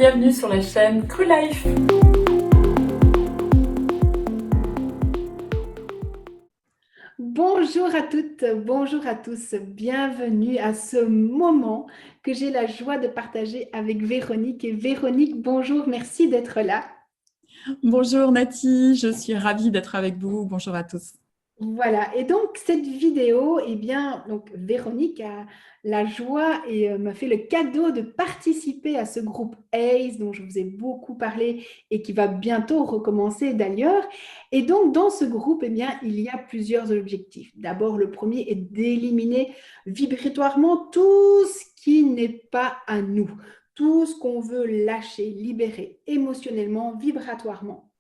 bienvenue sur la chaîne Cool Life. Bonjour à toutes, bonjour à tous, bienvenue à ce moment que j'ai la joie de partager avec Véronique. Et Véronique, bonjour, merci d'être là. Bonjour Nati, je suis ravie d'être avec vous. Bonjour à tous. Voilà, et donc cette vidéo, eh bien, donc Véronique a la joie et m'a fait le cadeau de participer à ce groupe ACE dont je vous ai beaucoup parlé et qui va bientôt recommencer d'ailleurs. Et donc dans ce groupe, eh bien, il y a plusieurs objectifs. D'abord, le premier est d'éliminer vibratoirement tout ce qui n'est pas à nous, tout ce qu'on veut lâcher, libérer émotionnellement, vibratoirement,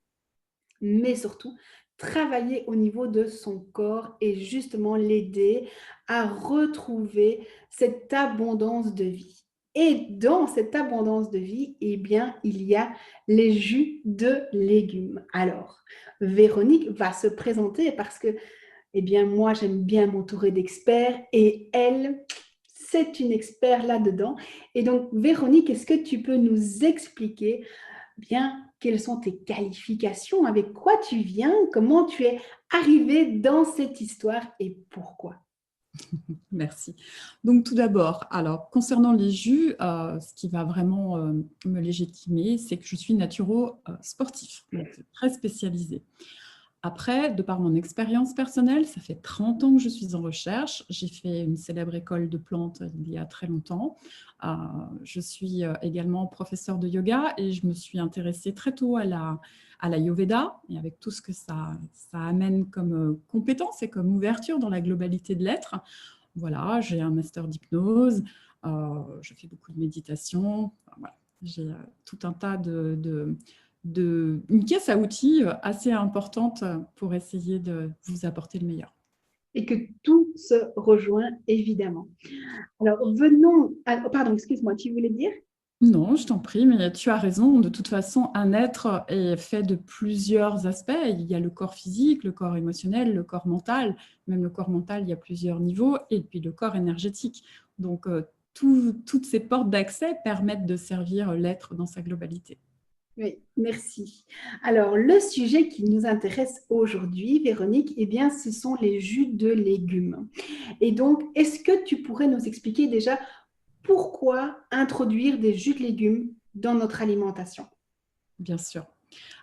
mais surtout travailler au niveau de son corps et justement l'aider à retrouver cette abondance de vie. Et dans cette abondance de vie, eh bien, il y a les jus de légumes. Alors, Véronique va se présenter parce que, eh bien, moi, j'aime bien m'entourer d'experts et elle, c'est une experte là-dedans. Et donc, Véronique, est-ce que tu peux nous expliquer bien, quelles sont tes qualifications, avec quoi tu viens, comment tu es arrivé dans cette histoire et pourquoi? Merci. Donc tout d'abord, alors concernant les jus, ce qui va vraiment me légitimer, c'est que je suis naturo-sportif, donc très spécialisée. Après, de par mon expérience personnelle, ça fait 30 ans que je suis en recherche. J'ai fait une célèbre école de plantes il y a très longtemps. Je suis également professeure de yoga et je me suis intéressée très tôt à l'Ayurveda et avec tout ce que ça amène comme compétences et comme ouverture dans la globalité de l'être. Voilà, j'ai un master d'hypnose, je fais beaucoup de méditation. Enfin, voilà, j'ai tout un tas une caisse à outils assez importante pour essayer de vous apporter le meilleur. Et que tout se rejoint évidemment. Alors, venons à... oh, pardon, excuse-moi, tu voulais dire? Non, je t'en prie, mais tu as raison. De toute façon, un être est fait de plusieurs aspects. Il y a le corps physique, le corps émotionnel, le corps mental. Même le corps mental, il y a plusieurs niveaux. Et puis le corps énergétique. Donc, toutes ces portes d'accès permettent de servir l'être dans sa globalité. Oui, merci. Alors, le sujet qui nous intéresse aujourd'hui, Véronique, eh bien, ce sont les jus de légumes. Et donc, est-ce que tu pourrais nous expliquer déjà pourquoi introduire des jus de légumes dans notre alimentation? Bien sûr.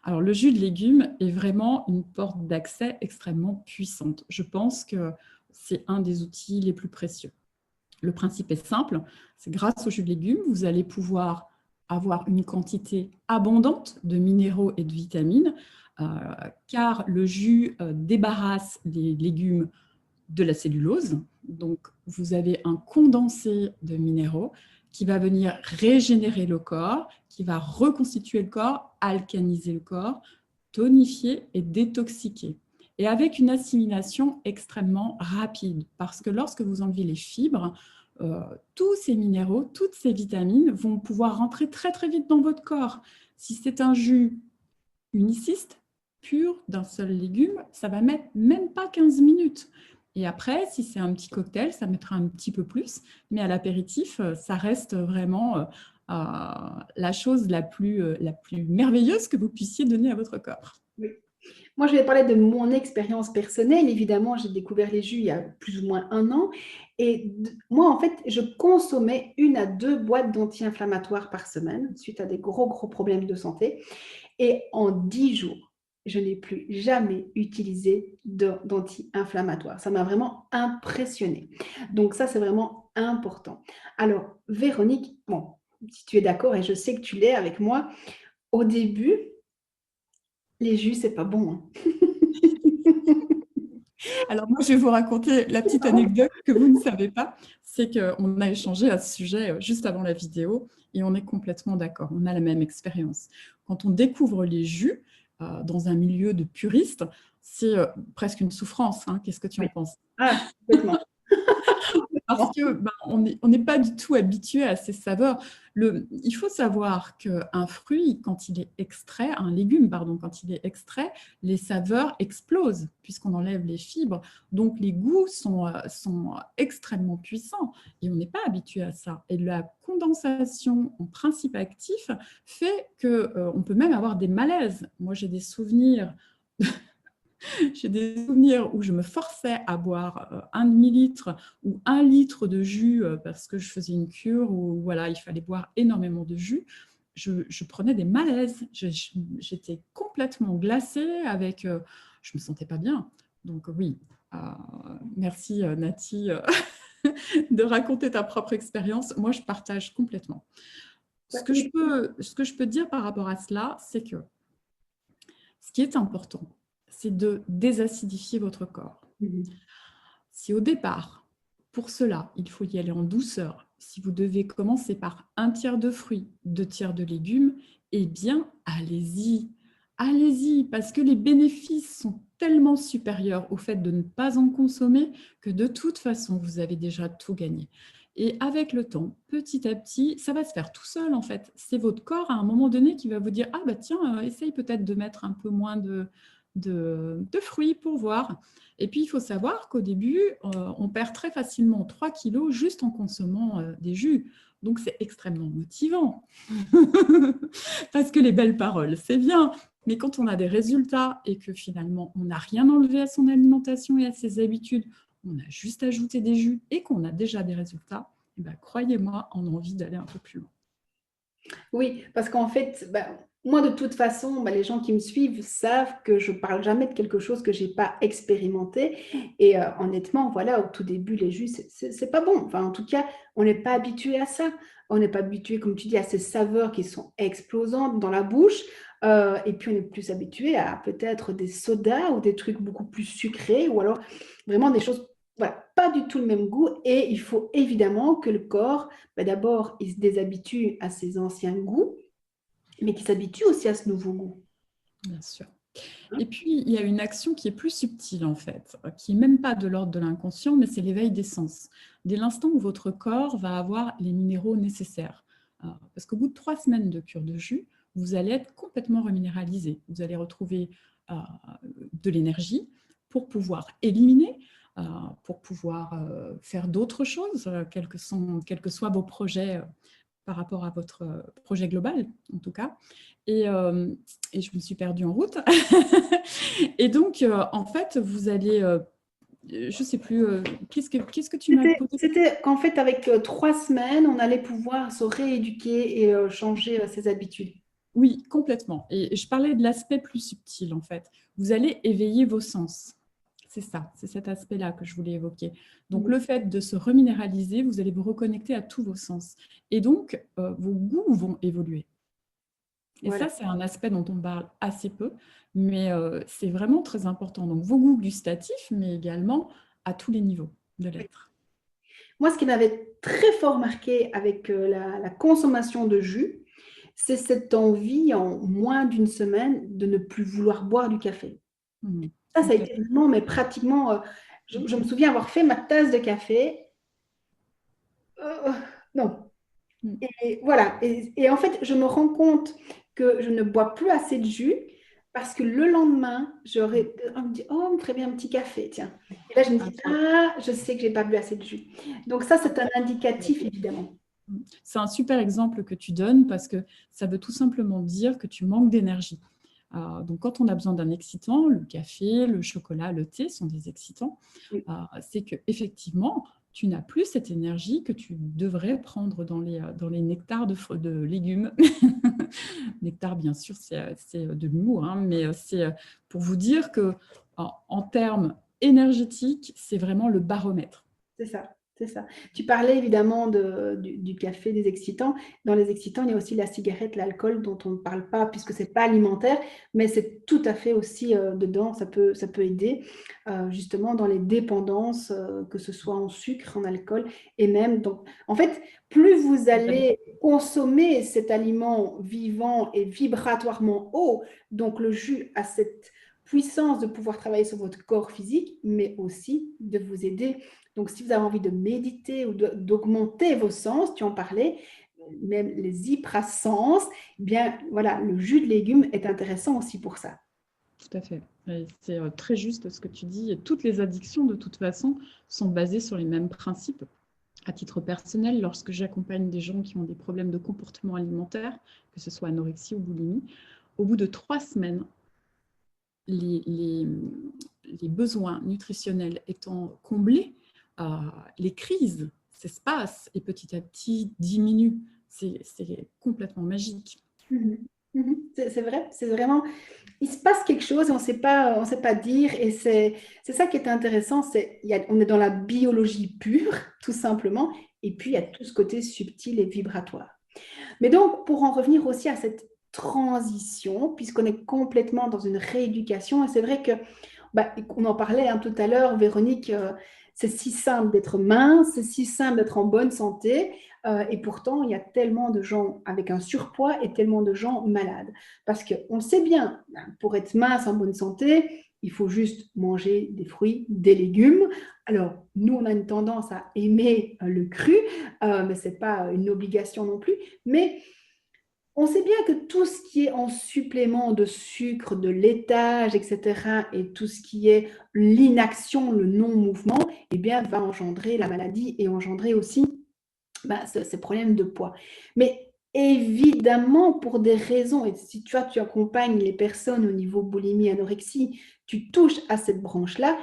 Alors, le jus de légumes est vraiment une porte d'accès extrêmement puissante. Je pense que c'est un des outils les plus précieux. Le principe est simple, c'est grâce au jus de légumes, vous allez pouvoir avoir une quantité abondante de minéraux et de vitamines, euh, car le jus débarrasse les légumes de la cellulose. Donc, vous avez un condensé de minéraux qui va venir régénérer le corps, qui va reconstituer le corps, alcaniser le corps, tonifier et détoxiquer. Et avec une assimilation extrêmement rapide, parce que lorsque vous enlevez les fibres, tous ces minéraux, toutes ces vitamines vont pouvoir rentrer très très vite dans votre corps. Si c'est un jus uniciste, pur, d'un seul légume, ça va mettre même pas 15 minutes. Et après, si c'est un petit cocktail, ça mettra un petit peu plus, mais à l'apéritif, ça reste vraiment la chose la plus merveilleuse que vous puissiez donner à votre corps. Oui. Moi, je vais parler de mon expérience personnelle. Évidemment, j'ai découvert les jus il y a plus ou moins un an. Et moi, en fait, je consommais 1 à 2 boîtes d'anti-inflammatoires par semaine suite à des gros, gros problèmes de santé. Et en 10 jours, je n'ai plus jamais utilisé d'anti-inflammatoire. Ça m'a vraiment impressionnée. Donc ça, c'est vraiment important. Alors, Véronique, bon, si tu es d'accord, et je sais que tu l'es avec moi, au début, les jus, c'est pas bon, hein. Alors moi, je vais vous raconter la petite anecdote que vous ne savez pas. C'est qu'on a échangé à ce sujet juste avant la vidéo et on est complètement d'accord. On a la même expérience. Quand on découvre les jus dans un milieu de puristes, c'est presque une souffrance, hein. Qu'est-ce que tu Oui. en penses? Ah, complètement. Parce que on n'est pas du tout habitué à ces saveurs. Il faut savoir qu'un fruit, quand il est extrait, un légume, pardon, quand il est extrait, les saveurs explosent puisqu'on enlève les fibres. Donc les goûts sont extrêmement puissants et on n'est pas habitué à ça. Et la condensation en principe actif fait qu'on peut même avoir des malaises. Moi, j'ai des souvenirs où je me forçais à boire un demi-litre ou 1 litre de jus parce que je faisais une cure où voilà, il fallait boire énormément de jus. Je prenais des malaises. J'étais complètement glacée je me sentais pas bien. Donc oui, merci Nati de raconter ta propre expérience. Moi, je partage complètement. Ce que je peux dire par rapport à cela, c'est que ce qui est important, c'est de désacidifier votre corps. Si au départ, pour cela, il faut y aller en douceur, si vous devez commencer par 1/3 de fruits, 2/3 de légumes, eh bien, allez-y. Allez-y, parce que les bénéfices sont tellement supérieurs au fait de ne pas en consommer que de toute façon, vous avez déjà tout gagné. Et avec le temps, petit à petit, ça va se faire tout seul en fait. C'est votre corps à un moment donné qui va vous dire « Ah bah tiens, essaye peut-être de mettre un peu moins de fruits pour voir ». Et puis, il faut savoir qu'au début, on perd très facilement 3 kilos juste en consommant des jus. Donc, c'est extrêmement motivant. Parce que les belles paroles, c'est bien. Mais quand on a des résultats et que finalement, on n'a rien enlevé à son alimentation et à ses habitudes, on a juste ajouté des jus et qu'on a déjà des résultats, eh ben, croyez-moi, on a envie d'aller un peu plus loin. Oui, parce qu'en fait, moi, de toute façon, les gens qui me suivent savent que je ne parle jamais de quelque chose que je n'ai pas expérimenté. Et honnêtement, voilà, au tout début, les jus, c'est pas bon. Enfin, en tout cas, on n'est pas habitué à ça. On n'est pas habitué, comme tu dis, à ces saveurs qui sont explosantes dans la bouche. Et puis, on est plus habitué à peut-être des sodas ou des trucs beaucoup plus sucrés ou alors vraiment des choses, voilà, pas du tout le même goût. Et il faut évidemment que le corps, d'abord, il se déshabitue à ses anciens goûts, mais qu'il s'habitue aussi à ce nouveau goût. Bien sûr. Et puis, il y a une action qui est plus subtile, en fait, qui n'est même pas de l'ordre de l'inconscient, mais c'est l'éveil des sens. Dès l'instant où votre corps va avoir les minéraux nécessaires. Parce qu'au bout de 3 semaines de cure de jus, vous allez être complètement reminéralisé. Vous allez retrouver de l'énergie pour pouvoir éliminer, pour pouvoir faire d'autres choses, quels que soient vos projets par rapport à votre projet global, en tout cas. Et je me suis perdue en route. Et donc, en fait, vous allez, je ne sais plus, qu'est-ce que tu m'as posé? C'était qu'en fait, avec 3 semaines, on allait pouvoir se rééduquer et changer ses habitudes. Oui, complètement. Et je parlais de l'aspect plus subtil, en fait. Vous allez éveiller vos sens. C'est ça, c'est cet aspect-là que je voulais évoquer. Donc, le fait de se reminéraliser, vous allez vous reconnecter à tous vos sens. Et donc, vos goûts vont évoluer. Et Voilà. ça, c'est un aspect dont on parle assez peu, mais c'est vraiment très important. Donc, vos goûts gustatifs, mais également à tous les niveaux de l'être. Moi, ce qui m'avait très fort marqué avec la consommation de jus, c'est cette envie en moins d'une semaine de ne plus vouloir boire du café. Ça a été vraiment, mais pratiquement, je me souviens avoir fait ma tasse de café. Non. Et voilà. Et en fait, je me rends compte que je ne bois plus assez de jus parce que le lendemain, on me dit, oh, on me ferait bien un petit café, tiens. Et là, je me dis, je sais que je n'ai pas bu assez de jus. Donc ça, c'est un indicatif, évidemment. C'est un super exemple que tu donnes parce que ça veut tout simplement dire que tu manques d'énergie. Donc, quand on a besoin d'un excitant, le café, le chocolat, le thé sont des excitants. C'est qu'effectivement, tu n'as plus cette énergie que tu devrais prendre dans les nectars de légumes. Nectar, bien sûr, c'est de l'humour, hein, mais c'est pour vous dire que en termes énergétiques, c'est vraiment le baromètre. C'est ça. C'est ça. Tu parlais évidemment du café, des excitants. Dans les excitants, il y a aussi la cigarette, l'alcool dont on ne parle pas puisque ce n'est pas alimentaire, mais c'est tout à fait aussi dedans, ça peut aider justement dans les dépendances, que ce soit en sucre, en alcool et même. Donc, en fait, plus vous allez consommer cet aliment vivant et vibratoirement haut, donc le jus a cette puissance de pouvoir travailler sur votre corps physique, mais aussi de vous aider. Donc, si vous avez envie de méditer ou d'augmenter vos sens, tu en parlais, même les hyprasens, eh bien, voilà, le jus de légumes est intéressant aussi pour ça. Tout à fait. C'est très juste ce que tu dis. Et toutes les addictions, de toute façon, sont basées sur les mêmes principes. À titre personnel, lorsque j'accompagne des gens qui ont des problèmes de comportement alimentaire, que ce soit anorexie ou boulimie, au bout de 3 semaines, les besoins nutritionnels étant comblés, les crises s'espacent et petit à petit diminuent. C'est complètement magique. Mhm. Mhm. C'est vrai, c'est vraiment, il se passe quelque chose et on sait pas dire. Et c'est ça qui est intéressant, on est dans la biologie pure, tout simplement. Et puis, il y a tout ce côté subtil et vibratoire. Mais donc, pour en revenir aussi à cette transition, puisqu'on est complètement dans une rééducation, et c'est vrai que, bah, on en parlait tout à l'heure, Véronique, c'est si simple d'être mince, c'est si simple d'être en bonne santé, et pourtant, il y a tellement de gens avec un surpoids et tellement de gens malades. Parce qu'on sait bien, pour être mince, en bonne santé, il faut juste manger des fruits, des légumes. Alors, nous, on a une tendance à aimer le cru, mais ce n'est pas une obligation non plus. Mais on sait bien que tout ce qui est en supplément de sucre, de laitage, etc., et tout ce qui est l'inaction, le non-mouvement, eh bien, va engendrer la maladie et engendrer aussi ces problèmes de poids. Mais évidemment, pour des raisons, et si tu accompagnes les personnes au niveau boulimie, anorexie, tu touches à cette branche-là,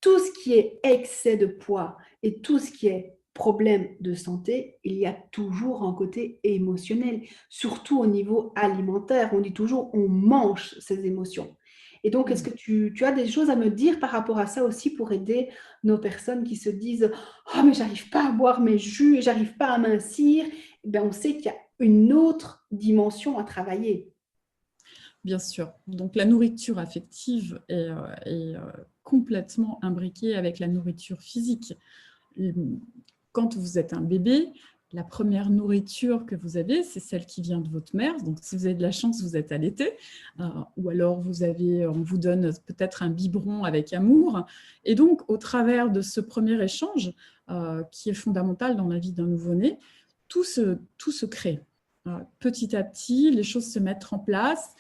tout ce qui est excès de poids et tout ce qui est problème de santé, il y a toujours un côté émotionnel, surtout au niveau alimentaire. On dit toujours on mange ses émotions. Et donc, est-ce que tu as des choses à me dire par rapport à ça aussi pour aider nos personnes qui se disent « Oh, mais j'arrive pas à boire mes jus, j'arrive pas à mincir », on sait qu'il y a une autre dimension à travailler. Bien sûr. Donc, la nourriture affective est complètement imbriquée avec la nourriture physique. Quand vous êtes un bébé, la première nourriture que vous avez, c'est celle qui vient de votre mère. Donc, si vous avez de la chance, vous êtes allaité. Ou alors, on vous donne peut-être un biberon avec amour. Et donc, au travers de ce premier échange, qui est fondamental dans la vie d'un nouveau-né, tout se crée. Petit à petit, les choses se mettent en place.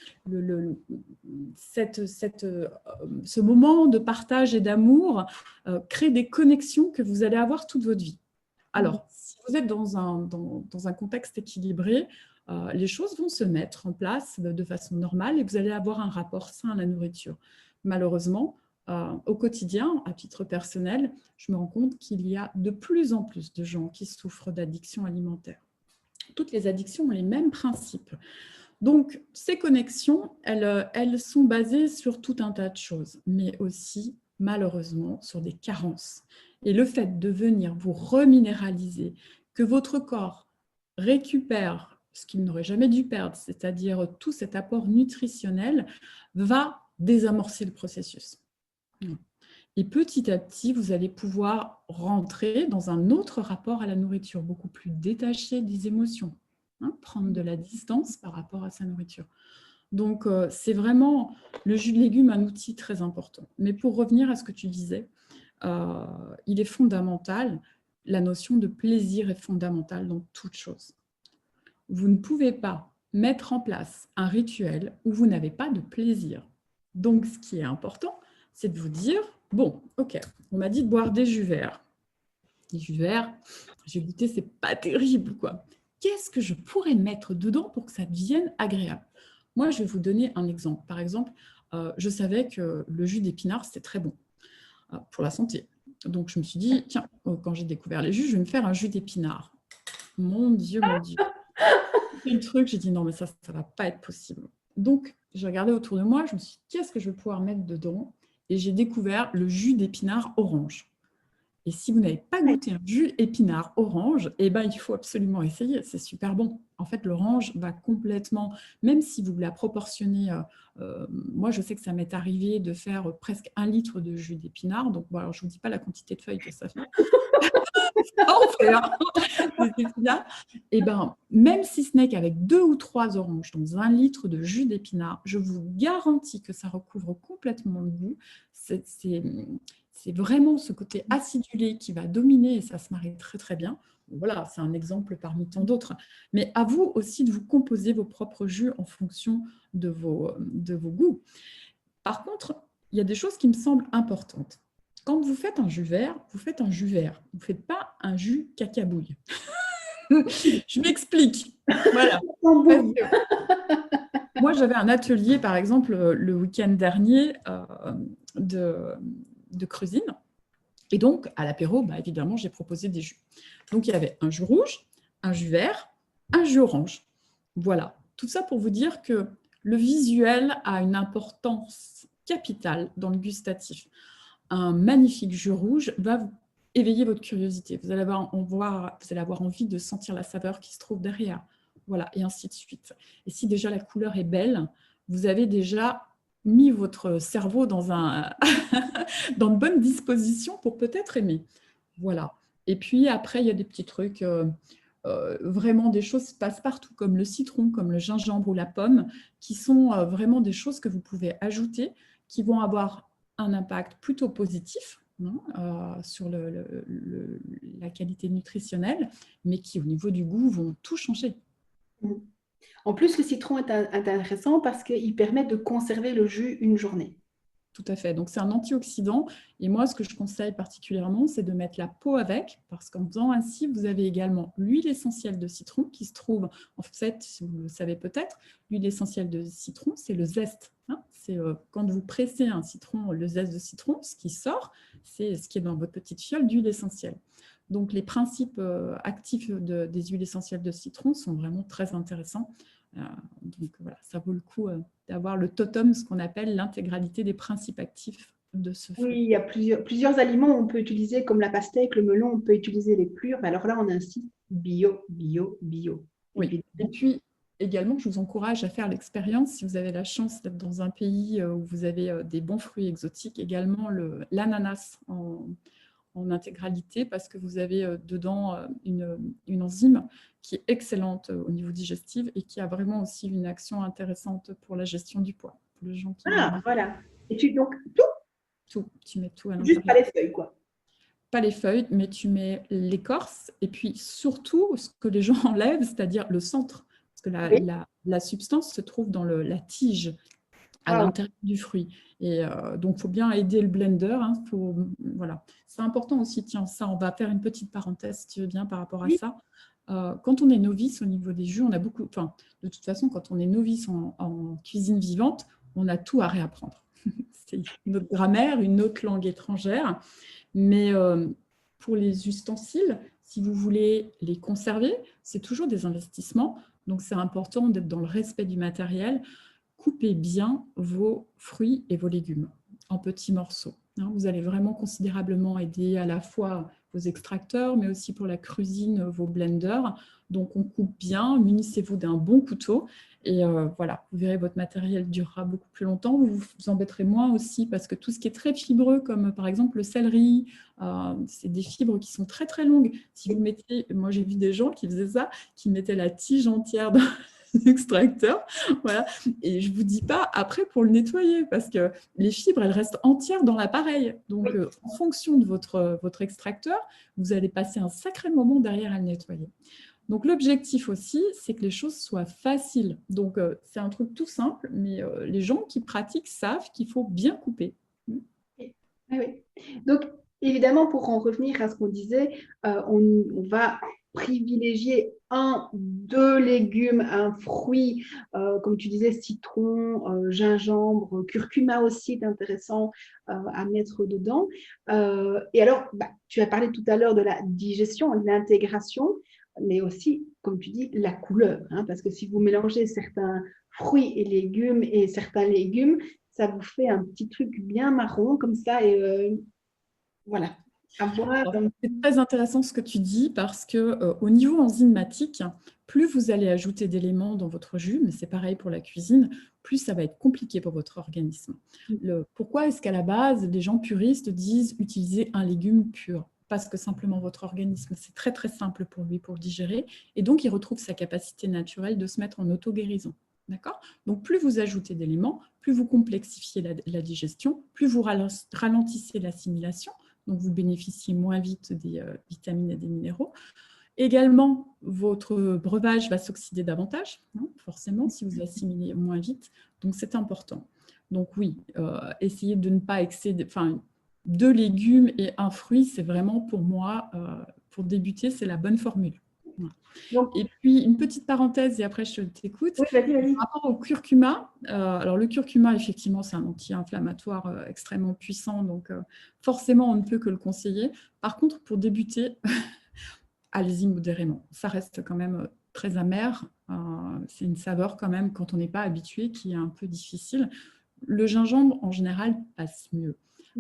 Ce moment de partage et d'amour crée des connexions que vous allez avoir toute votre vie. Alors, si vous êtes dans un contexte équilibré, les choses vont se mettre en place de façon normale et vous allez avoir un rapport sain à la nourriture. Malheureusement, au quotidien, à titre personnel, je me rends compte qu'il y a de plus en plus de gens qui souffrent d'addiction alimentaire. Toutes les addictions ont les mêmes principes. Donc, ces connexions, elles sont basées sur tout un tas de choses, mais aussi, malheureusement, sur des carences. Et le fait de venir vous reminéraliser, que votre corps récupère ce qu'il n'aurait jamais dû perdre, c'est-à-dire tout cet apport nutritionnel, va désamorcer le processus. Et petit à petit, vous allez pouvoir rentrer dans un autre rapport à la nourriture, beaucoup plus détaché des émotions, prendre de la distance par rapport à sa nourriture. Donc, c'est vraiment le jus de légumes un outil très important. Mais pour revenir à ce que tu disais, il est fondamental, la notion de plaisir est fondamentale dans toute chose. Vous ne pouvez pas mettre en place un rituel où vous n'avez pas de plaisir. Donc, ce qui est important, c'est de vous dire, bon, ok, on m'a dit de boire des jus verts. Les jus verts, j'ai goûté, c'est pas terrible, quoi. Qu'est-ce que je pourrais mettre dedans pour que ça devienne agréable? Moi, je vais vous donner un exemple. Par exemple, je savais que le jus d'épinard, c'était très bon pour la santé. Donc, je me suis dit, tiens, quand j'ai découvert les jus, je vais me faire un jus d'épinard. Mon Dieu, mon Dieu. Le truc, j'ai dit, non, mais ça ne va pas être possible. Donc, j'ai regardé autour de moi, je me suis dit, qu'est-ce que je vais pouvoir mettre dedans? Et j'ai découvert le jus d'épinard orange. Et si vous n'avez pas goûté un jus épinard orange, eh ben, il faut absolument essayer, c'est super bon. En fait, l'orange va complètement, même si vous la proportionnez, moi je sais que ça m'est arrivé de faire presque 1 litre de jus d'épinard, donc bon, alors, je ne vous dis pas la quantité de feuilles que ça fait. Et ben, même si ce n'est qu'avec 2 ou 3 oranges dans 1 litre de jus d'épinard, je vous garantis que ça recouvre complètement le goût. C'est vraiment ce côté acidulé qui va dominer et ça se marie très très bien. Voilà, c'est un exemple parmi tant d'autres. Mais à vous aussi de vous composer vos propres jus en fonction de vos goûts. Par contre, il y a des choses qui me semblent importantes. Quand vous faites un jus vert, vous faites un jus vert. Vous ne faites pas un jus cacabouille. Je m'explique. Voilà. Parce que moi, j'avais un atelier, par exemple, le week-end dernier de cuisine. Et donc, à l'apéro, évidemment, j'ai proposé des jus. Donc, il y avait un jus rouge, un jus vert, un jus orange. Voilà. Tout ça pour vous dire que le visuel a une importance capitale dans le gustatif. Un magnifique jus rouge va vous éveiller votre curiosité. Vous allez avoir envie de sentir la saveur qui se trouve derrière. Voilà, et ainsi de suite. Et si déjà la couleur est belle, vous avez déjà mis votre cerveau dans dans de bonnes dispositions pour peut-être aimer. Voilà. Et puis après, il y a des petits trucs, vraiment des choses passe-partout, comme le citron, comme le gingembre ou la pomme, qui sont vraiment des choses que vous pouvez ajouter, qui vont avoir un impact plutôt positif sur la qualité nutritionnelle, mais qui, au niveau du goût, vont tout changer. En plus, le citron est intéressant parce qu'il permet de conserver le jus une journée. Tout à fait. Donc, c'est un antioxydant. Et moi, ce que je conseille particulièrement, c'est de mettre la peau avec, parce qu'en faisant ainsi, vous avez également l'huile essentielle de citron qui se trouve, en fait, si vous le savez peut-être, l'huile essentielle de citron, c'est le zeste. C'est quand vous pressez un citron, le zeste de citron, ce qui sort, c'est ce qui est dans votre petite fiole d'huile essentielle. Donc, les principes actifs des huiles essentielles de citron sont vraiment très intéressants. Donc voilà, ça vaut le coup d'avoir le totem, ce qu'on appelle l'intégralité des principes actifs de ce fruit. Oui, il y a plusieurs aliments on peut utiliser, comme la pastèque, le melon, on peut utiliser les plures. Mais alors là, on insiste bio, bio, bio. Oui. Et puis également, je vous encourage à faire l'expérience, si vous avez la chance d'être dans un pays où vous avez des bons fruits exotiques, également l'ananas en intégralité, parce que vous avez dedans une enzyme qui est excellente au niveau digestif et qui a vraiment aussi une action intéressante pour la gestion du poids. Pour les gens qui voilà. Et donc, tout, tu mets tout à l'intérieur. Juste pas les feuilles, quoi. Pas les feuilles, mais tu mets l'écorce et puis surtout ce que les gens enlèvent, c'est-à-dire le centre. Parce que la substance se trouve dans la tige, à l'intérieur du fruit. Et donc, il faut bien aider le blender. Voilà. C'est important aussi, tiens, ça, on va faire une petite parenthèse, si tu veux bien, par rapport à ça. Quand on est novice au niveau des jus, on a beaucoup... Enfin, de toute façon, quand on est novice en cuisine vivante, on a tout à réapprendre. C'est une autre grammaire, une autre langue étrangère. Mais pour les ustensiles, si vous voulez les conserver, c'est toujours des investissements. Donc, c'est important d'être dans le respect du matériel. Coupez bien vos fruits et vos légumes en petits morceaux. Vous allez vraiment considérablement aider à la fois vos extracteurs, mais aussi pour la cuisine, vos blenders. Donc, on coupe bien, munissez-vous d'un bon couteau. Et voilà, vous verrez, votre matériel durera beaucoup plus longtemps. Vous vous embêterez moins aussi parce que tout ce qui est très fibreux, comme par exemple le céleri, c'est des fibres qui sont très, très longues. Si vous mettez, moi j'ai vu des gens qui faisaient ça, qui mettaient la tige entière dans extracteur, voilà. Et je vous dis pas après pour le nettoyer parce que les fibres elles restent entières dans l'appareil. Donc en fonction de votre extracteur, vous allez passer un sacré moment derrière à le nettoyer. Donc l'objectif aussi, c'est que les choses soient faciles. Donc c'est un truc tout simple, mais les gens qui pratiquent savent qu'il faut bien couper. Oui. Donc évidemment, pour en revenir à ce qu'on disait, on va privilégier deux légumes, un fruit, comme tu disais, citron, gingembre, curcuma aussi est intéressant à mettre dedans. Et alors, tu as parlé tout à l'heure de la digestion, de l'intégration, mais aussi, comme tu dis, la couleur. Parce que si vous mélangez certains fruits et légumes et certains légumes, ça vous fait un petit truc bien marron comme ça. Et voilà. C'est très intéressant ce que tu dis parce que au niveau enzymatique, plus vous allez ajouter d'éléments dans votre jus, mais c'est pareil pour la cuisine, plus ça va être compliqué pour votre organisme. Pourquoi est-ce qu'à la base, les gens puristes disent utiliser un légume pur? Parce que simplement votre organisme, c'est très très simple pour lui pour le digérer, et donc il retrouve sa capacité naturelle de se mettre en auto-guérison. D'accord? Donc plus vous ajoutez d'éléments, plus vous complexifiez la digestion, plus vous ralentissez l'assimilation, donc vous bénéficiez moins vite des vitamines et des minéraux. Également, votre breuvage va s'oxyder davantage, forcément, si vous assimilez moins vite. Donc, c'est important. Donc oui, essayez de ne pas excéder, 2 légumes et un fruit, c'est vraiment pour moi, pour débuter, c'est la bonne formule. Voilà. Donc, Et puis, une petite parenthèse, et après je t'écoute. oui, vas-y, vas-y. Par rapport au curcuma, alors le curcuma, effectivement, c'est un anti-inflammatoire extrêmement puissant, donc forcément, on ne peut que le conseiller. Par contre, pour débuter, allez-y modérément. Ça reste quand même très amer. C'est une saveur quand même, quand on n'est pas habitué, qui est un peu difficile. Le gingembre, en général, passe mieux.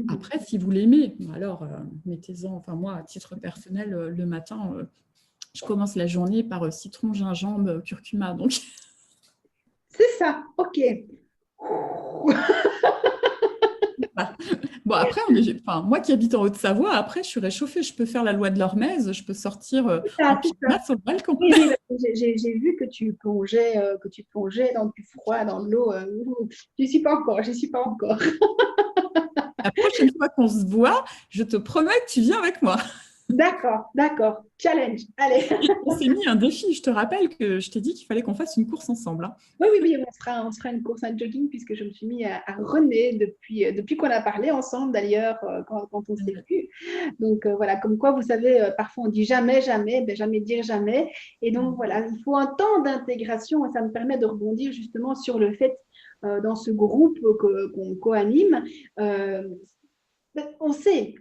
Après, si vous l'aimez, alors mettez-en, enfin moi, à titre personnel, le matin, je commence la journée par citron, gingembre, curcuma. Donc, C'est ça, ok. voilà. Bon, après, enfin, moi qui habite en Haute-Savoie, après, je suis réchauffée. Je peux faire la loi de l'Hormèse, je peux sortir C'est ça, en c'est ça. pyjama sur le balcon. Oui, oui, j'ai vu que tu plongeais dans du froid, dans de l'eau. J'y suis pas encore, j'y suis pas encore. La prochaine fois qu'on se voit, je te promets que tu viens avec moi. D'accord, d'accord. Challenge, allez. On s'est mis un défi. Je te rappelle que je t'ai dit qu'il fallait qu'on fasse une course ensemble, hein. Oui, oui, oui, on fera une course à jogging puisque je me suis mis à runner depuis qu'on a parlé ensemble d'ailleurs quand on s'est vu. Donc voilà, comme quoi vous savez, parfois on dit jamais, jamais, ben, jamais dire jamais. Et donc voilà, il faut un temps d'intégration et ça me permet de rebondir justement sur le fait dans ce groupe qu'on co-anime. euh, on sait,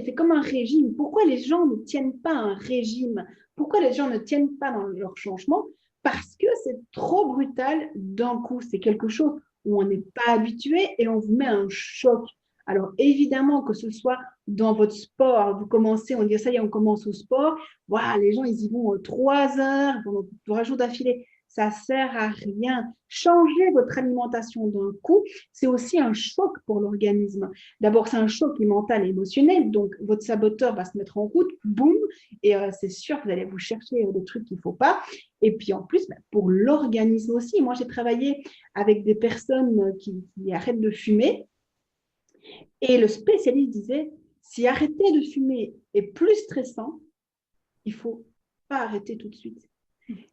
c'est comme un régime. Pourquoi les gens ne tiennent pas un régime? Pourquoi les gens ne tiennent pas dans leur changement? Parce que c'est trop brutal d'un coup. C'est quelque chose où on n'est pas habitué et on vous met un choc. Alors évidemment que ce soit dans votre sport, vous commencez, on dit ça y est, on commence au sport. Voilà, les gens, ils y vont 3 heures pendant 3 jours d'affilée. Ça sert à rien. Changer votre alimentation d'un coup, c'est aussi un choc pour l'organisme. D'abord, c'est un choc mental et émotionnel, donc votre saboteur va se mettre en route, boum, et c'est sûr que vous allez vous chercher des trucs qu'il ne faut pas. Et puis en plus, pour l'organisme aussi, moi j'ai travaillé avec des personnes qui arrêtent de fumer, et le spécialiste disait, si arrêter de fumer est plus stressant, il ne faut pas arrêter tout de suite.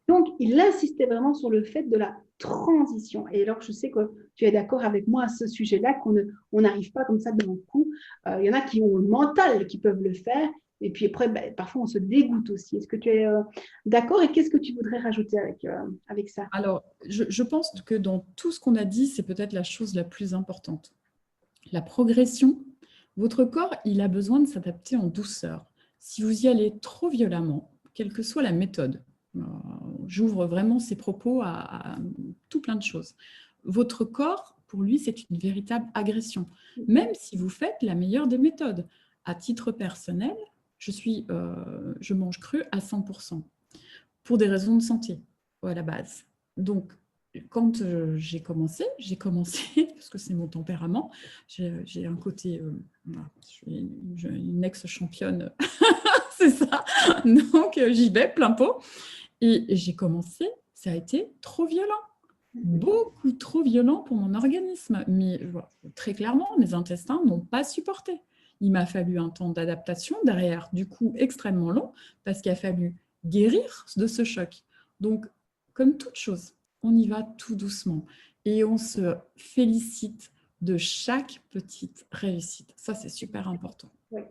Donc, il insistait vraiment sur le fait de la transition. Et alors, je sais que tu es d'accord avec moi à ce sujet-là, qu'on n'arrive pas comme ça d'un coup. Il y en a qui ont le mental, qui peuvent le faire. Et puis après, parfois, on se dégoûte aussi. Est-ce que tu es d'accord et qu'est-ce que tu voudrais rajouter avec ça? Alors, je pense que dans tout ce qu'on a dit, c'est peut-être la chose la plus importante. La progression, votre corps, il a besoin de s'adapter en douceur. Si vous y allez trop violemment, quelle que soit la méthode, j'ouvre vraiment ces propos à tout plein de choses. Votre corps, pour lui, c'est une véritable agression, même si vous faites la meilleure des méthodes. À titre personnel, je mange cru à 100% pour des raisons de santé, à la base. Donc, quand j'ai commencé, parce que c'est mon tempérament, j'ai un côté, je suis une ex-championne, c'est ça, donc j'y vais plein pot. Et j'ai commencé, ça a été trop violent, beaucoup trop violent pour mon organisme. Mais très clairement, mes intestins n'ont pas supporté. Il m'a fallu un temps d'adaptation derrière, du coup extrêmement long, parce qu'il a fallu guérir de ce choc. Donc, comme toute chose, on y va tout doucement et on se félicite de chaque petite réussite. Ça, c'est super important. Oui.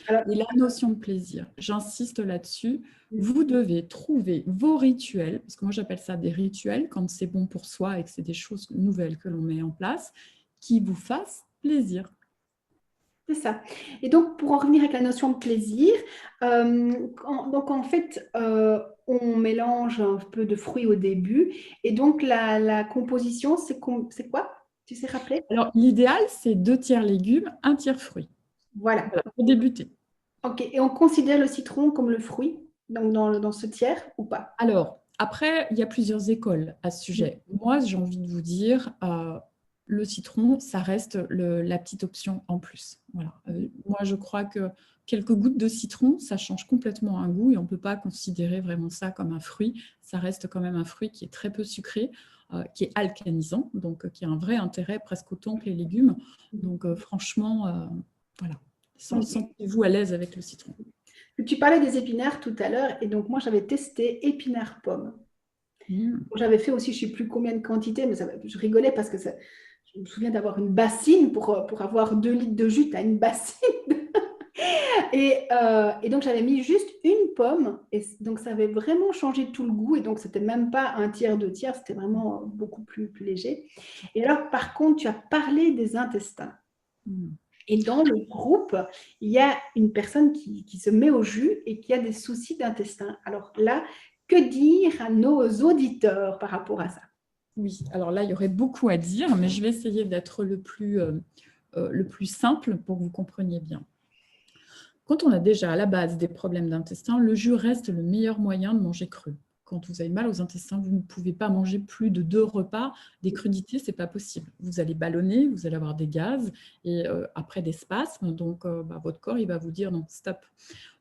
Alors, et la notion de plaisir, j'insiste là-dessus, vous devez trouver vos rituels, parce que moi j'appelle ça des rituels quand c'est bon pour soi et que c'est des choses nouvelles que l'on met en place, qui vous fassent plaisir. c'est ça. Et donc, pour en revenir avec la notion de plaisir, donc en fait, on mélange un peu de fruits au début. Et donc, la composition, c'est quoi? Tu sais rappeler? Alors l'idéal, c'est 2 tiers légumes, 1 tiers fruits. Voilà. Voilà, pour débuter. Ok. Et on considère le citron comme le fruit, donc dans ce tiers ou pas? Alors, après, il y a plusieurs écoles à ce sujet. Moi, j'ai envie de vous dire, le citron, ça reste la petite option en plus. Voilà. Moi, je crois que quelques gouttes de citron, ça change complètement un goût et on ne peut pas considérer vraiment ça comme un fruit. Ça reste quand même un fruit qui est très peu sucré, qui est alcanisant, donc qui a un vrai intérêt presque autant que les légumes. Donc, franchement, voilà. Sentez-vous à l'aise avec le citron. Tu parlais des épinards tout à l'heure, et donc moi j'avais testé épinards pommes. Mmh. J'avais fait aussi, je ne sais plus combien de quantités, mais je rigolais parce que je me souviens d'avoir une bassine pour avoir 2 litres de jus, tu as une bassine. Et donc, j'avais mis juste une pomme. Et donc, ça avait vraiment changé tout le goût. Et donc, c'était même pas un tiers, 2 tiers. C'était vraiment beaucoup plus léger. Et alors, par contre, tu as parlé des intestins. Mm. Et dans le groupe, il y a une personne qui se met au jus et qui a des soucis d'intestin. Alors là, que dire à nos auditeurs par rapport à ça? Oui, alors là, il y aurait beaucoup à dire, mais je vais essayer d'être le plus simple pour que vous compreniez bien. Quand on a déjà à la base des problèmes d'intestin, le jus reste le meilleur moyen de manger cru. Quand vous avez mal aux intestins, vous ne pouvez pas manger plus de 2 repas. Des crudités, ce n'est pas possible. Vous allez ballonner, vous allez avoir des gaz et après des spasmes. Donc, votre corps il va vous dire non, stop.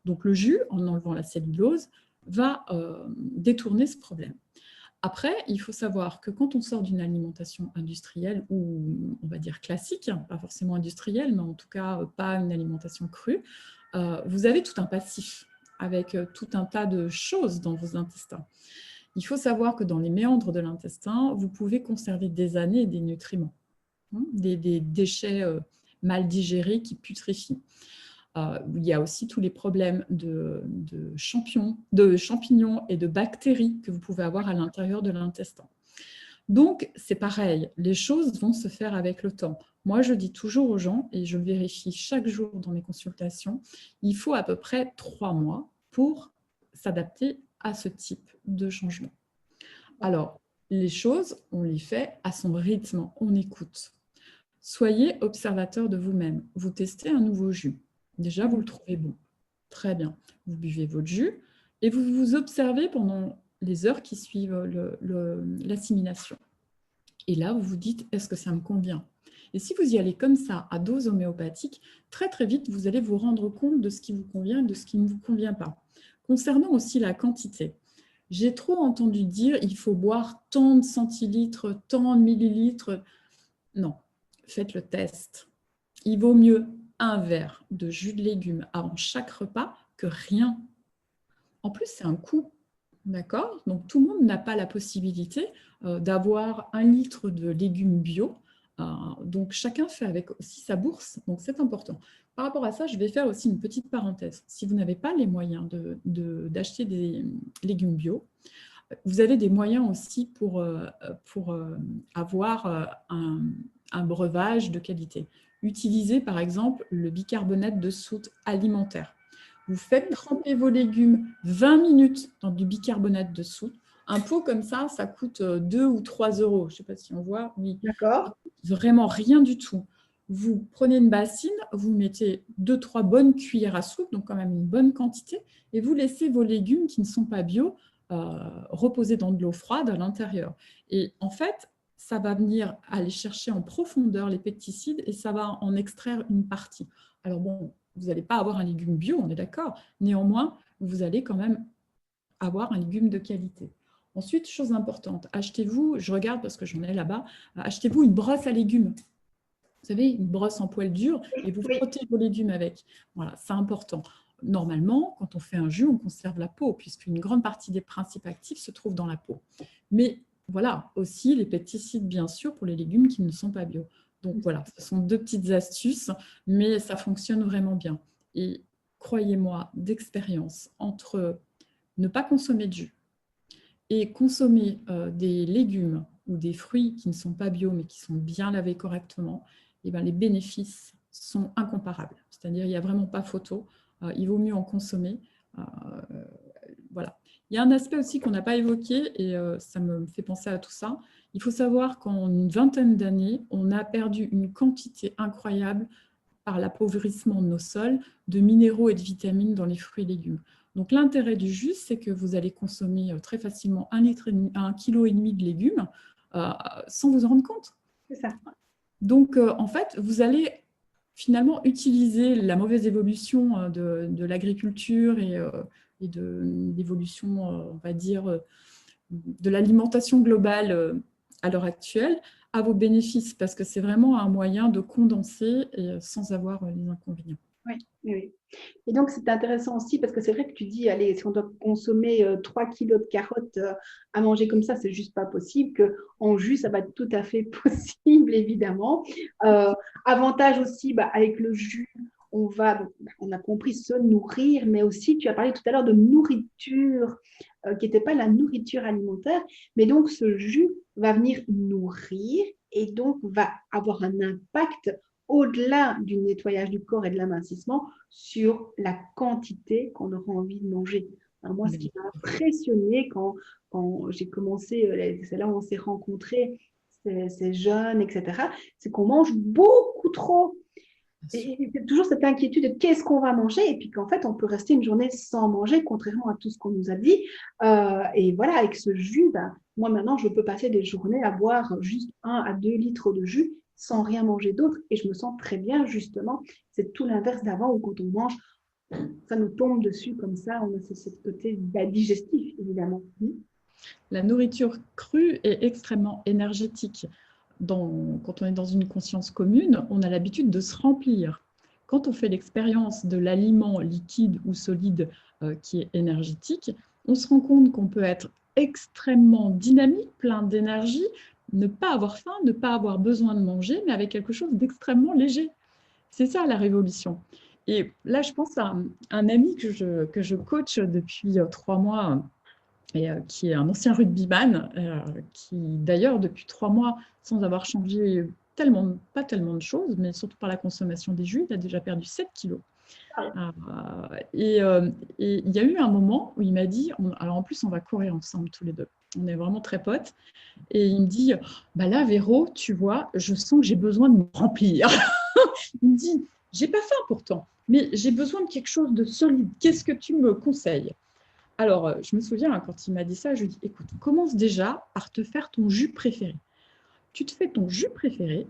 Donc, le jus, en enlevant la cellulose, va détourner ce problème. Après, il faut savoir que quand on sort d'une alimentation industrielle ou on va dire classique, pas forcément industrielle, mais en tout cas pas une alimentation crue, vous avez tout un passif avec tout un tas de choses dans vos intestins. Il faut savoir que dans les méandres de l'intestin, vous pouvez conserver des années des nutriments, des déchets mal digérés qui putrefient. Il y a aussi tous les problèmes de champignons et de bactéries que vous pouvez avoir à l'intérieur de l'intestin. Donc, c'est pareil, les choses vont se faire avec le temps. Moi, je dis toujours aux gens, et je vérifie chaque jour dans mes consultations, il faut à peu près 3 mois pour s'adapter à ce type de changement. Alors, les choses, on les fait à son rythme, on écoute. Soyez observateur de vous-même. Vous testez un nouveau jus. Déjà, vous le trouvez bon. Très bien. Vous buvez votre jus et vous vous observez pendant les heures qui suivent l'assimilation. Et là, vous vous dites, est-ce que ça me convient? Et si vous y allez comme ça, à dose homéopathique, très très vite, vous allez vous rendre compte de ce qui vous convient et de ce qui ne vous convient pas. Concernant aussi la quantité, j'ai trop entendu dire, il faut boire tant de centilitres, tant de millilitres. Non, faites le test. Il vaut mieux un verre de jus de légumes avant chaque repas que rien. En plus, c'est un coût, d'accord? Donc, tout le monde n'a pas la possibilité d'avoir 1 litre de légumes bio. Donc, chacun fait avec aussi sa bourse. Donc, c'est important. Par rapport à ça, je vais faire aussi une petite parenthèse. Si vous n'avez pas les moyens d'acheter des légumes bio, vous avez des moyens aussi pour avoir un breuvage de qualité. Utilisez par exemple le bicarbonate de soude alimentaire. Vous faites tremper vos légumes 20 minutes dans du bicarbonate de soude. Un pot comme ça coûte 2 ou 3 euros. Je ne sais pas si on voit. Oui. D'accord. Vraiment rien du tout. Vous prenez une bassine, vous mettez 2-3 bonnes cuillères à soupe, donc quand même une bonne quantité, et vous laissez vos légumes qui ne sont pas bio reposer dans de l'eau froide à l'intérieur. Et en fait, ça va venir aller chercher en profondeur les pesticides et ça va en extraire une partie. Alors bon, vous n'allez pas avoir un légume bio, on est d'accord. Néanmoins, vous allez quand même avoir un légume de qualité. Ensuite, chose importante, achetez-vous, je regarde parce que j'en ai là-bas, achetez-vous une brosse à légumes. Vous savez, une brosse en poêle dur et vous frottez vos légumes avec. Voilà, c'est important. Normalement, quand on fait un jus, on conserve la peau, puisqu'une grande partie des principes actifs se trouvent dans la peau. Mais voilà, aussi les pesticides, bien sûr, pour les légumes qui ne sont pas bio. Donc voilà, ce sont 2 petites astuces, mais ça fonctionne vraiment bien. Et croyez-moi, d'expérience, entre ne pas consommer de jus et consommer des légumes ou des fruits qui ne sont pas bio, mais qui sont bien lavés correctement, eh bien, les bénéfices sont incomparables. C'est-à-dire, il n'y a vraiment pas photo. Il vaut mieux en consommer. Voilà. Il y a un aspect aussi qu'on n'a pas évoqué, et ça me fait penser à tout ça. Il faut savoir qu'en une vingtaine d'années, on a perdu une quantité incroyable par l'appauvrissement de nos sols, de minéraux et de vitamines dans les fruits et légumes. Donc l'intérêt du jus, c'est que vous allez consommer très facilement 1,5 kg de légumes sans vous en rendre compte. C'est ça. Donc en fait, vous allez finalement utiliser la mauvaise évolution de l'agriculture et de l'évolution, on va dire, de l'alimentation globale à l'heure actuelle à vos bénéfices, parce que c'est vraiment un moyen de condenser et sans avoir les inconvénients. Oui, oui, oui. Et donc, c'est intéressant aussi parce que c'est vrai que tu dis, allez, si on doit consommer 3 kilos de carottes à manger comme ça, c'est juste pas possible. Que en jus, ça va être tout à fait possible, évidemment. Euh, Avantage aussi, bah, avec le jus, on a compris se nourrir, mais aussi, tu as parlé tout à l'heure de nourriture qui n'était pas la nourriture alimentaire, mais donc ce jus va venir nourrir et donc va avoir un impact au-delà du nettoyage du corps et de l'amincissement sur la quantité qu'on aura envie de manger. Alors moi, ce qui m'a impressionné quand j'ai commencé, c'est là où on s'est rencontrés, ces jeunes, etc., c'est qu'on mange beaucoup trop. Et c'est toujours cette inquiétude de qu'est-ce qu'on va manger, et puis qu'en fait, on peut rester une journée sans manger, contrairement à tout ce qu'on nous a dit. Et voilà, avec ce jus, ben, moi maintenant, je peux passer des journées à boire juste 1 à 2 litres de jus sans rien manger d'autre, et je me sens très bien, justement. C'est tout l'inverse d'avant, où quand on mange, ça nous tombe dessus comme ça, on a ce côté digestif, évidemment. La nourriture crue est extrêmement énergétique. Quand on est dans une conscience commune, on a l'habitude de se remplir. Quand on fait l'expérience de l'aliment liquide ou solide qui est énergétique, on se rend compte qu'on peut être extrêmement dynamique, plein d'énergie, ne pas avoir faim, ne pas avoir besoin de manger, mais avec quelque chose d'extrêmement léger. C'est ça la révolution. Et là, je pense à un ami que je coach depuis 3 mois et qui est un ancien rugbyman, qui d'ailleurs, depuis 3 mois, sans avoir changé pas tellement de choses, mais surtout par la consommation des jus, il a déjà perdu 7 kilos. Et il y a eu un moment où il m'a dit, alors en plus on va courir ensemble tous les deux, on est vraiment très potes, et il me dit, bah là Véro, tu vois, je sens que j'ai besoin de me remplir. Il me dit, j'ai pas faim pourtant, mais j'ai besoin de quelque chose de solide, qu'est-ce que tu me conseilles? Alors, je me souviens, quand il m'a dit ça, je lui ai dit, écoute, commence déjà par te faire ton jus préféré. Tu te fais ton jus préféré,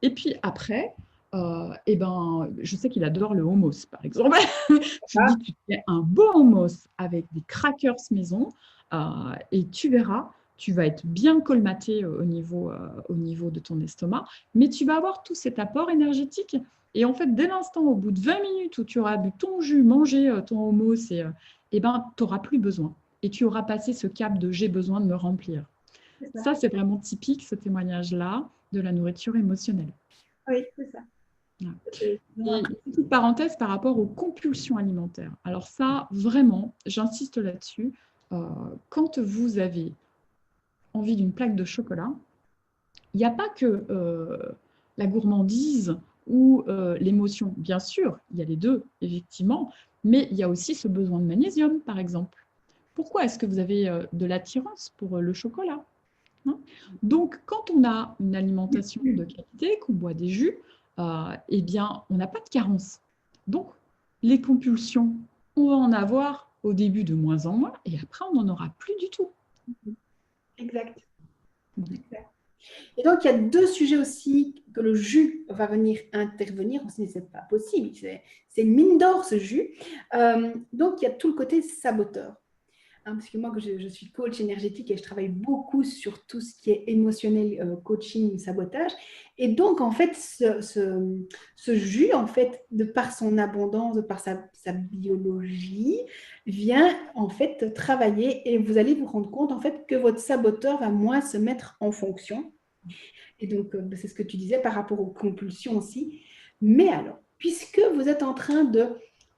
et puis après, je sais qu'il adore le hummus, par exemple. Je lui dis, tu te fais un beau hummus avec des crackers maison, et tu verras, tu vas être bien colmaté au niveau de ton estomac, mais tu vas avoir tout cet apport énergétique. Et en fait, dès l'instant, au bout de 20 minutes où tu auras bu ton jus, mangé ton hummus, tu n'auras plus besoin. Et tu auras passé ce cap de j'ai besoin de me remplir. Ça, c'est vraiment typique, ce témoignage-là, de la nourriture émotionnelle. Oui, c'est ça. Et une petite parenthèse par rapport aux compulsions alimentaires. Alors ça, vraiment, j'insiste là-dessus. Quand vous avez envie d'une plaque de chocolat, il n'y a pas que la gourmandise ou l'émotion. Bien sûr, il y a les deux, effectivement, mais il y a aussi ce besoin de magnésium, par exemple. Pourquoi est-ce que vous avez de l'attirance pour le chocolat? Donc, quand on a une alimentation de qualité, qu'on boit des jus, eh bien, on n'a pas de carence. Donc, les compulsions, on va en avoir au début de moins en moins, et après, on n'en aura plus du tout. Exact. Exact. Et donc, il y a 2 sujets aussi que le jus va venir intervenir. On se dit, c'est pas possible, c'est une mine d'or ce jus. Donc, il y a tout le côté saboteur. Parce que moi, je suis coach énergétique et je travaille beaucoup sur tout ce qui est émotionnel, coaching, sabotage. Et donc, en fait, ce jus, en fait, de par son abondance, de par sa biologie, vient en fait travailler et vous allez vous rendre compte en fait que votre saboteur va moins se mettre en fonction. Et donc, c'est ce que tu disais par rapport aux compulsions aussi. Mais alors, puisque vous êtes en train de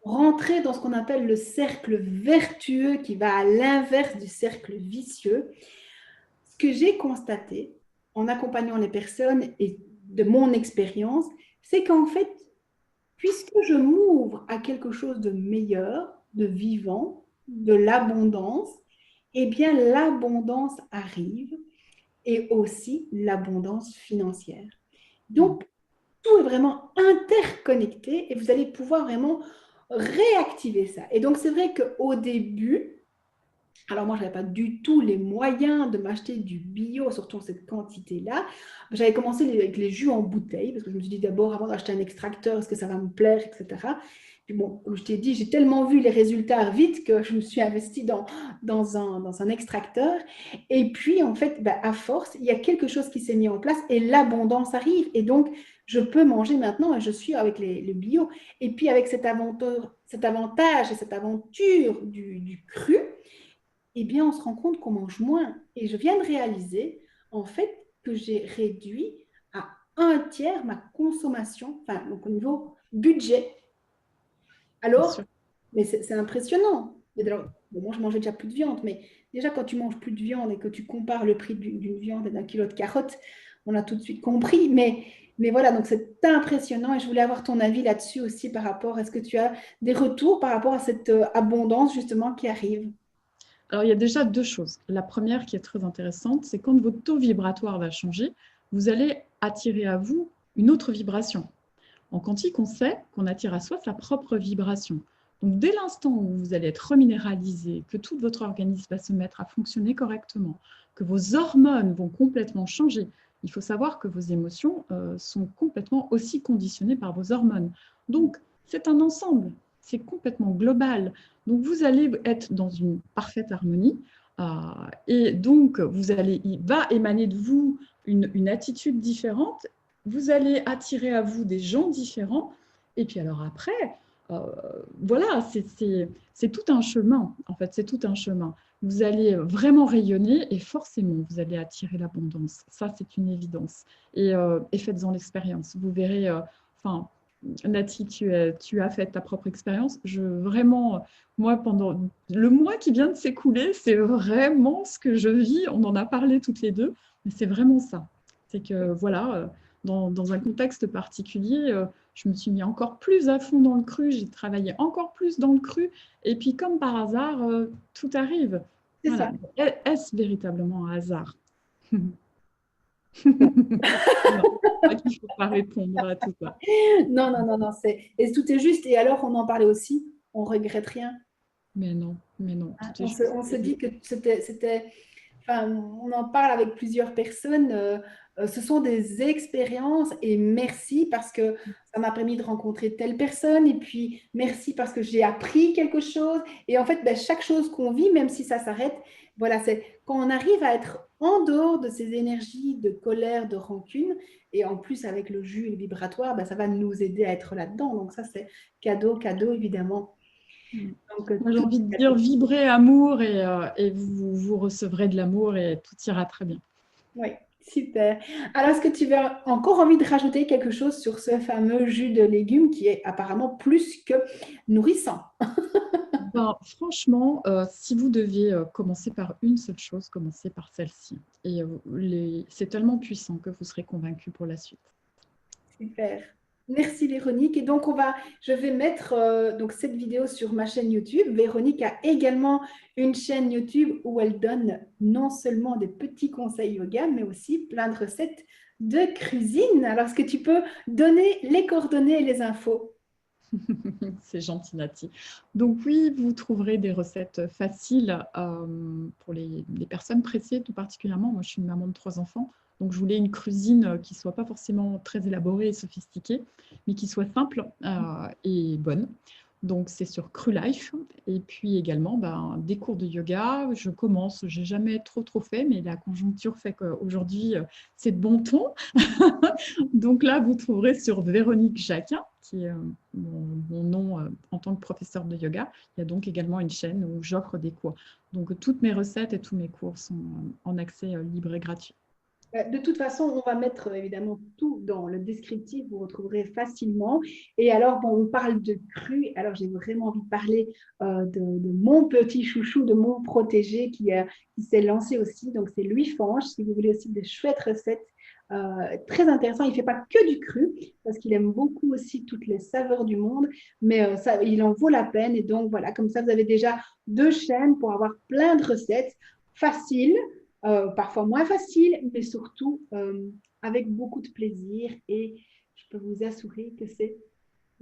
rentrer dans ce qu'on appelle le cercle vertueux qui va à l'inverse du cercle vicieux, ce que j'ai constaté en accompagnant les personnes et de mon expérience, c'est qu'en fait, puisque je m'ouvre à quelque chose de meilleur, de vivant, de l'abondance, eh bien l'abondance arrive et aussi l'abondance financière. Donc, tout est vraiment interconnecté et vous allez pouvoir vraiment réactiver ça. Et donc, c'est vrai qu'au début, alors moi, je n'avais pas du tout les moyens de m'acheter du bio, surtout en cette quantité-là. J'avais commencé avec les jus en bouteille, parce que je me suis dit d'abord, avant d'acheter un extracteur, est-ce que ça va me plaire, etc. Puis bon, comme je t'ai dit, j'ai tellement vu les résultats vite que je me suis investie dans un extracteur. Et puis, en fait, bah, à force, il y a quelque chose qui s'est mis en place et l'abondance arrive. Et donc, je peux manger maintenant et je suis avec le bio. Et puis, avec cet avantage et cette aventure du cru, eh bien, on se rend compte qu'on mange moins. Et je viens de réaliser, en fait, que j'ai réduit à un tiers ma consommation, enfin, donc au niveau budget. Bien sûr. Alors, mais c'est impressionnant. Et alors, bon, moi, je mangeais déjà plus de viande, mais déjà, quand tu manges plus de viande et que tu compares le prix d'une viande et d'un kilo de carottes, on a tout de suite compris. Mais voilà, donc c'est impressionnant et je voulais avoir ton avis là-dessus aussi par rapport, est-ce que tu as des retours par rapport à cette abondance justement qui arrive? Alors, il y a déjà deux choses. La première qui est très intéressante, c'est quand votre taux vibratoire va changer, vous allez attirer à vous une autre vibration. En quantique, on sait qu'on attire à soi sa propre vibration. Donc, dès l'instant où vous allez être reminéralisé, que tout votre organisme va se mettre à fonctionner correctement, que vos hormones vont complètement changer, il faut savoir que vos émotions sont complètement aussi conditionnées par vos hormones. Donc, c'est un ensemble, c'est complètement global. Donc, vous allez être dans une parfaite harmonie et donc, il va émaner de vous une attitude différente, vous allez attirer à vous des gens différents. Et puis alors après, euh, voilà, c'est tout un chemin. En fait, c'est tout un chemin. Vous allez vraiment rayonner et forcément, vous allez attirer l'abondance. Ça, c'est une évidence. Et faites-en l'expérience. Vous verrez, enfin, Nati, tu as fait ta propre expérience. Vraiment, moi, pendant le mois qui vient de s'écouler, c'est vraiment ce que je vis. On en a parlé toutes les deux, mais c'est vraiment ça. C'est que, voilà, dans un contexte particulier, je me suis mis encore plus à fond dans le cru, j'ai travaillé encore plus dans le cru, et puis comme par hasard, tout arrive. C'est Voilà. ça. Est-ce véritablement un hasard? Non, il ne faut pas répondre à tout ça. Non, non, non, non, et tout est juste. Et alors, on en parlait aussi, on regrette rien. Mais non, Hein. tout est On juste. se dit que enfin, on en parle avec plusieurs personnes. Ce sont des expériences et merci parce que ça m'a permis de rencontrer telle personne et puis merci parce que j'ai appris quelque chose. Et en fait, ben, chaque chose qu'on vit, même si ça s'arrête, voilà, c'est quand on arrive à être en dehors de ces énergies de colère, de rancune, et en plus avec le jus et le vibratoire, ben, ça va nous aider à être là-dedans. Donc ça, c'est cadeau, cadeau, évidemment. Mm. Donc, Moi, j'ai tout envie de est dire cadeau. vibrez amour et vous recevrez de l'amour et tout ira très bien. Oui, super. Alors, est-ce que tu as encore envie de rajouter quelque chose sur ce fameux jus de légumes qui est apparemment plus que nourrissant? Ben, franchement, si vous deviez commencer par une seule chose, commencez par celle-ci. Et c'est tellement puissant que vous serez convaincu pour la suite. Super. Merci Véronique. Et donc, je vais mettre donc cette vidéo sur ma chaîne YouTube. Véronique a également une chaîne YouTube où elle donne non seulement des petits conseils yoga, mais aussi plein de recettes de cuisine. Alors, est-ce que tu peux donner les coordonnées et les infos? C'est gentil, Nati. Donc oui, vous trouverez des recettes faciles pour les personnes pressées, tout particulièrement. Moi, je suis une maman de 3 enfants, donc je voulais une cuisine qui ne soit pas forcément très élaborée et sophistiquée, mais qui soit simple et bonne. Donc c'est sur CruLife. Et puis également des cours de yoga. Je commence, j'ai jamais trop fait, mais la conjoncture fait qu'aujourd'hui, c'est de bon ton. Donc là, vous trouverez sur Véronique Jacquin, qui est mon nom en tant que professeur de yoga. Il y a donc également une chaîne où j'offre des cours. Donc toutes mes recettes et tous mes cours sont en accès libre et gratuit. De toute façon, on va mettre évidemment tout dans le descriptif, vous retrouverez facilement. Et alors, bon, on parle de cru. Alors, j'ai vraiment envie de parler de mon petit chouchou, de mon protégé qui s'est lancé aussi. Donc, c'est Louis Fange. Si vous voulez aussi des chouettes recettes, très intéressant. Il ne fait pas que du cru parce qu'il aime beaucoup aussi toutes les saveurs du monde, mais ça, il en vaut la peine. Et donc, voilà, comme ça, vous avez déjà 2 chaînes pour avoir plein de recettes faciles parfois moins facile, mais surtout avec beaucoup de plaisir. Et je peux vous assurer que c'est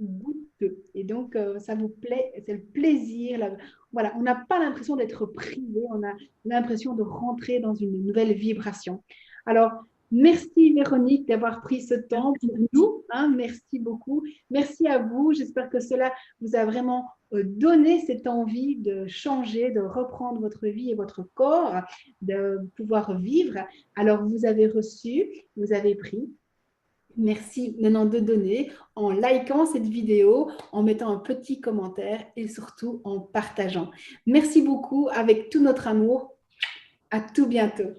goûteux. Et donc, ça vous plaît, c'est le plaisir. Voilà, on n'a pas l'impression d'être privé, on a l'impression de rentrer dans une nouvelle vibration. Alors, Merci Véronique d'avoir pris ce temps pour nous. Hein, merci beaucoup. Merci à vous. J'espère que cela vous a vraiment donné cette envie de changer, de reprendre votre vie et votre corps, de pouvoir vivre. Alors, vous avez reçu, vous avez pris. Merci maintenant de donner en likant cette vidéo, en mettant un petit commentaire et surtout en partageant. Merci beaucoup avec tout notre amour. À tout bientôt.